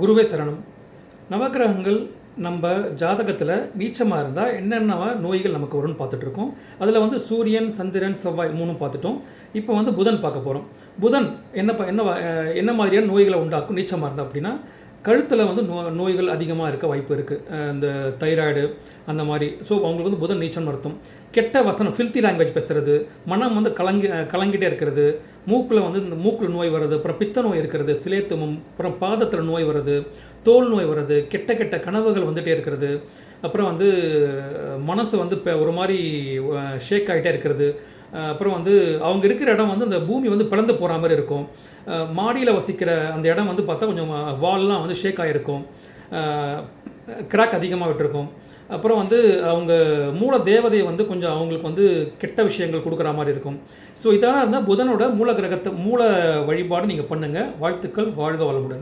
குருவே சரணம். நவக்கிரகங்கள் நம்ம ஜாதகத்தில் நீச்சமாக இருந்தால் என்னென்ன நோய்கள் நமக்கு வரும்னு பார்த்துட்ருக்கோம். அதில் வந்து சூரியன், சந்திரன், செவ்வாய் மூணும் பார்த்துட்டோம். இப்போ வந்து புதன் பார்க்க போகிறோம். புதன் என்ன மாதிரியான நோய்களை உண்டாக்கும் நீச்சமாக இருந்தால் அப்படின்னா, கழுத்தில் வந்து நோய்கள் அதிகமாக இருக்க வாய்ப்பு இருக்குது. இந்த தைராய்டு அந்த மாதிரி. ஸோ அவங்களுக்கு வந்து புதன் நீச்சம்னு அர்த்தம். கெட்ட வசனம், ஃபில்த்தி லாங்குவேஜ் பேசுகிறது, மனம் வந்து கலங்கிட்டே இருக்கிறது, மூக்கில் வந்து இந்த மூக்கில் நோய் வர்றது, அப்புறம் பித்த நோய் இருக்கிறது, சிலேத்துமம், அப்புறம் பாதத்தில் நோய் வர்றது, தோல் நோய் வர்றது, கெட்ட கெட்ட கனவுகள் வந்துகிட்டே இருக்கிறது, அப்புறம் வந்து மனசு வந்து இப்போ ஒரு மாதிரி ஷேக் ஆகிட்டே இருக்கிறது, அப்புறம் வந்து அவங்க இருக்கிற இடம் வந்து அந்த பூமி வந்து பிளந்து போகிற மாதிரி இருக்கும். மாடியில் வசிக்கிற அந்த இடம் வந்து பார்த்தா கொஞ்சம் வால்லாம் வந்து ஷேக் ஆகிருக்கும், கிராக் அதிகமாக விட்டுருக்கும். அப்புறம் வந்து அவங்க மூல தேவதையை வந்து கொஞ்சம் அவங்களுக்கு வந்து கெட்ட விஷயங்கள் கொடுக்குற மாதிரி இருக்கும். ஸோ இதெல்லாம் இருந்தால் புதனோட மூல கிரகத்தை மூல வழிபாடு நீங்கள் பண்ணுங்கள். வாழ்த்துக்கள். வாழ்க வளமுடன்.